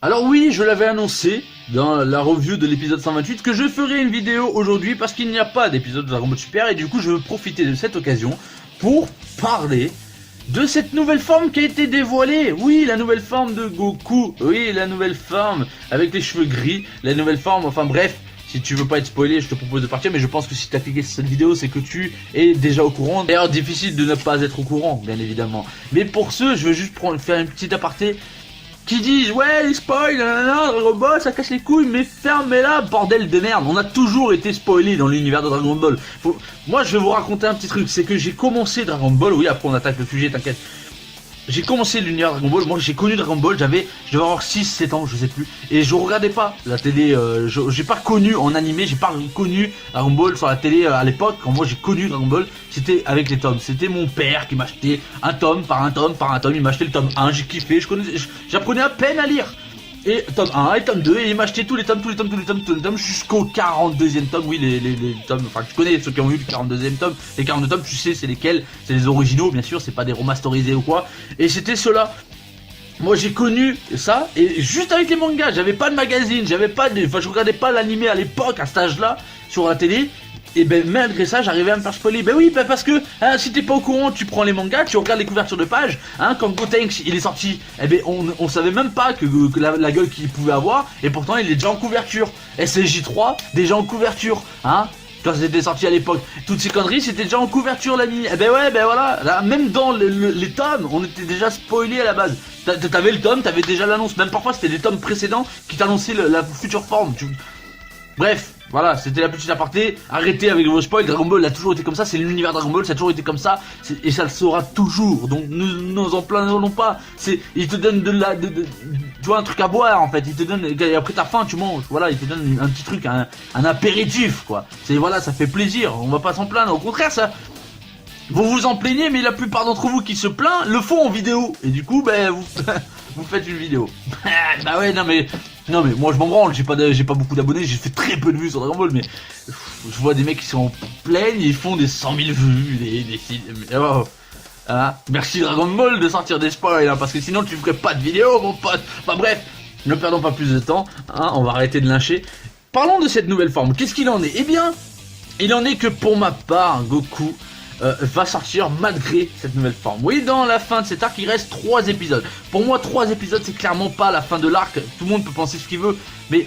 Alors oui, je l'avais annoncé dans la review de l'épisode 128 que je ferai une vidéo aujourd'hui parce qu'il n'y a pas d'épisode de Dragon Ball Super et du coup je veux profiter de cette occasion pour parler de cette nouvelle forme qui a été dévoilée. Oui, la nouvelle forme de Goku, oui, la nouvelle forme avec les cheveux gris, la nouvelle forme, enfin bref. Si tu veux pas être spoilé, je te propose de partir, mais je pense que si tu as cliqué sur cette vidéo, c'est que tu es déjà au courant. D'ailleurs, difficile de ne pas être au courant, bien évidemment. Mais pour ce, je veux juste faire une petite aparté qui disent ouais les spoils, Dragon Ball ça casse les couilles, mais fermez-la bordel de merde. On a toujours été spoilé dans l'univers de Dragon Ball. Moi je vais vous raconter un petit truc, c'est que j'ai commencé Dragon Ball, oui après on attaque le sujet, t'inquiète. J'ai commencé l'univers Dragon Ball, moi j'ai connu Dragon Ball, je devais avoir 6-7 ans, je sais plus. Et je regardais pas la télé, j'ai pas connu en animé, j'ai pas connu Dragon Ball sur la télé à l'époque. Quand moi j'ai connu Dragon Ball, c'était avec les tomes. C'était mon père qui m'achetait un tome par un tome, il m'achetait le tome 1, j'ai kiffé, j'apprenais à peine à lire. Et tome 1 et tome 2, et il m'achetait tous les tomes jusqu'au 42e tome. Oui, les tomes, enfin tu connais ceux qui ont eu le 42e tome. Les 42 tomes, tu sais c'est lesquels, c'est les originaux bien sûr, c'est pas des remasterisés ou quoi. Et c'était ceux-là. Moi j'ai connu ça, et juste avec les mangas, j'avais pas de magazine, je regardais pas l'animé à l'époque, à cet âge-là, sur la télé. Et ben malgré ça j'arrivais à me faire spoiler. Ben oui, ben parce que hein, si t'es pas au courant, tu prends les mangas, tu regardes les couvertures de page. Hein, quand Gotenks il est sorti, eh ben on savait même pas que la gueule qu'il pouvait avoir. Et pourtant il est déjà en couverture. SSJ3 déjà en couverture. Hein, quand c'était sorti à l'époque, toutes ces conneries c'était déjà en couverture l'anime. Eh ben ouais, ben voilà. Là, même dans les tomes, on était déjà spoilé à la base. T'avais le tome, t'avais déjà l'annonce. Même parfois c'était des tomes précédents qui t'annonçaient la future forme. Bref, voilà, c'était la petite aparté. Arrêtez avec vos spoils, Dragon Ball a toujours été comme ça, c'est l'univers Dragon Ball, ça a toujours été comme ça, et ça le sera toujours. Donc nous en plaindrons pas. Il te donne tu vois, un truc à boire en fait, il te donne, et après ta faim tu manges, voilà, il te donne un petit truc, un apéritif quoi. Voilà, ça fait plaisir, on va pas s'en plaindre, au contraire ça. Vous vous en plaignez, mais la plupart d'entre vous qui se plaignent le font en vidéo. Et du coup, ben, vous faites une vidéo. Bah ouais, non mais moi je m'en branle, j'ai pas beaucoup d'abonnés, j'ai fait très peu de vues sur Dragon Ball, mais je vois des mecs qui sont pleins, ils font des 100 000 vues, oh. Hein, merci Dragon Ball de sortir des spoils, hein, parce que sinon tu ferais pas de vidéo, mon pote. Enfin bref, ne perdons pas plus de temps, hein, on va arrêter de lyncher. Parlons de cette nouvelle forme, qu'est-ce qu'il en est? Eh bien, il en est que pour ma part, Goku va sortir malgré cette nouvelle forme. Oui, dans la fin de cet arc, il reste 3 épisodes. Pour moi, 3 épisodes, c'est clairement pas la fin de l'arc. Tout le monde peut penser ce qu'il veut, mais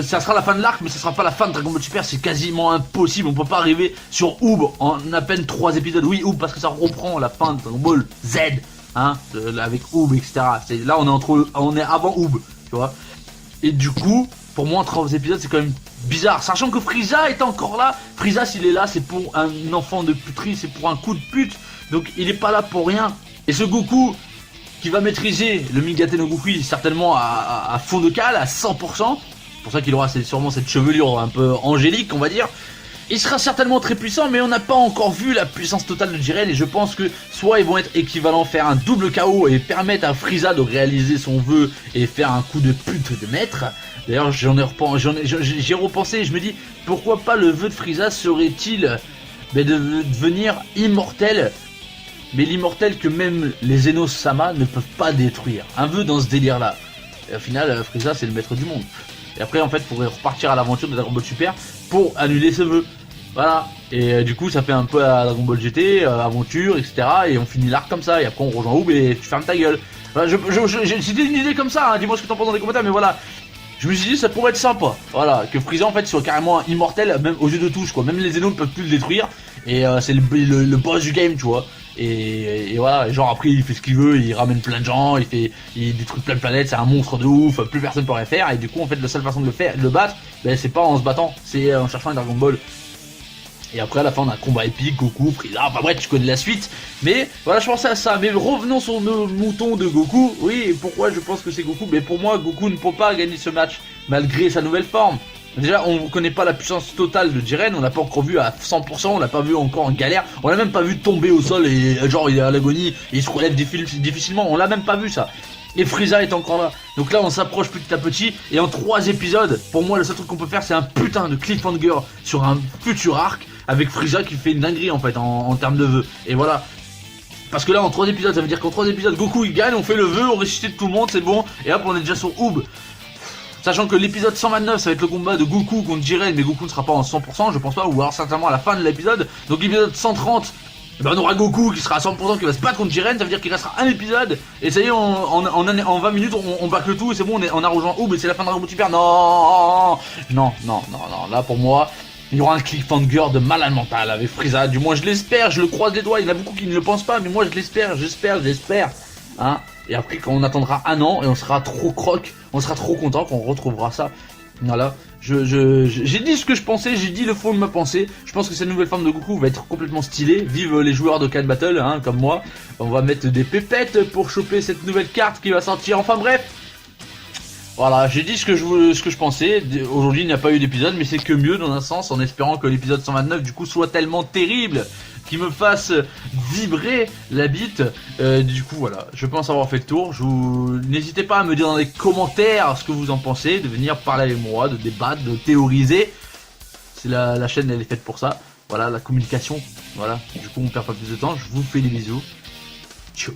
ça sera la fin de l'arc, mais ça sera pas la fin de Dragon Ball Super. C'est quasiment impossible. On peut pas arriver sur Oob en à peine 3 épisodes. Oui, Oob, parce que ça reprend la fin de Dragon Ball Z, hein, avec Oob, etc. Là, on est avant Oob, tu vois. Et du coup, pour moi, 3 épisodes, c'est quand même bizarre, sachant que Frieza est encore là. Frieza, s'il est là, c'est pour un enfant de puterie, c'est pour un coup de pute. Donc il est pas là pour rien. Et ce Goku qui va maîtriser le Migate no Goku certainement à fond de cale, à 100%. C'est pour ça qu'il aura sûrement cette chevelure un peu angélique, on va dire. Il sera certainement très puissant, mais on n'a pas encore vu la puissance totale de Jiren. Et je pense que soit ils vont être équivalents, faire un double KO et permettre à Frieza de réaliser son vœu et faire un coup de pute de maître. D'ailleurs j'y ai repensé et je me dis pourquoi pas le vœu de Frieza serait-il de devenir immortel, mais l'immortel que même les Zeno-sama ne peuvent pas détruire. Un vœu dans ce délire là. Et au final Frieza c'est le maître du monde. Et après en fait il faudrait repartir à l'aventure de Dragon Ball Super pour annuler ce vœu. Voilà. Et du coup ça fait un peu à Dragon Ball GT, aventure, etc. Et on finit l'arc comme ça. Et après on rejoint Oob et tu fermes ta gueule. Voilà, c'était une idée comme ça, hein. Dis-moi ce que t'en penses dans les commentaires, mais voilà. Je me suis dit ça pourrait être sympa, voilà, que Frieza en fait soit carrément immortel, même aux yeux de touche quoi, même les Zeno ne peuvent plus le détruire, et c'est le boss du game tu vois, et voilà, et genre après il fait ce qu'il veut, il ramène plein de gens, il détruit plein de planètes, c'est un monstre de ouf, plus personne pourrait faire, et du coup en fait la seule façon de le battre, ben, c'est pas en se battant, c'est en cherchant un Dragon Ball. Et après à la fin on a un combat épique, Goku, Frieza, enfin bref tu connais la suite. Mais voilà je pensais à ça, mais revenons sur nos moutons de Goku. Oui, pourquoi je pense que c'est Goku? Mais pour moi Goku ne peut pas gagner ce match malgré sa nouvelle forme. Déjà on connaît pas la puissance totale de Jiren, on l'a pas encore vu à 100%, on l'a pas vu encore en galère. On l'a même pas vu tomber au sol et genre il est à l'agonie et il se relève difficilement, on l'a même pas vu ça. Et Frieza est encore là. Donc là on s'approche petit à petit. Et en 3 épisodes, pour moi le seul truc qu'on peut faire c'est un putain de cliffhanger sur un futur arc avec Frieza qui fait une dinguerie en fait en termes de vœux. Et voilà. Parce que là en 3 épisodes, ça veut dire qu'en 3 épisodes Goku il gagne, on fait le vœu, on ressuscite tout le monde, c'est bon, et hop on est déjà sur Oob. Sachant que l'épisode 129 ça va être le combat de Goku contre Jiren, mais Goku ne sera pas en 100%, je pense pas, ou alors certainement à la fin de l'épisode. Donc l'épisode 130, ben on aura Goku qui sera à 100% qui va se battre contre Jiren, ça veut dire qu'il restera un épisode, et ça y est, en 20 minutes on bâcle tout, et c'est bon, on a rejoint Oob, et c'est la fin de Dragon Ball Super. Non, là pour moi, il y aura un cliffhanger de malade mental avec Frieza, du moins je l'espère, je le croise les doigts, il y en a beaucoup qui ne le pensent pas, mais moi je l'espère, j'espère, hein. Et après quand on attendra un an, et on sera trop croque, on sera trop content qu'on retrouvera ça. Voilà, j'ai dit ce que je pensais, j'ai dit le fond de ma pensée. Je pense que cette nouvelle forme de Goku va être complètement stylée. Vive les joueurs de Cat Battle, hein, comme moi. On va mettre des pépettes pour choper cette nouvelle carte qui va sortir. Enfin bref, voilà, j'ai dit ce que je pensais. Aujourd'hui il n'y a pas eu d'épisode, mais c'est que mieux dans un sens, en espérant que l'épisode 129 du coup soit tellement terrible qui me fasse vibrer la bite. Du coup voilà, je pense avoir fait le tour. N'hésitez pas à me dire dans les commentaires ce que vous en pensez, de venir parler avec moi, de débattre, de théoriser. C'est la chaîne, elle est faite pour ça. Voilà, la communication. Voilà, du coup on perd pas plus de temps. Je vous fais des bisous. Ciao.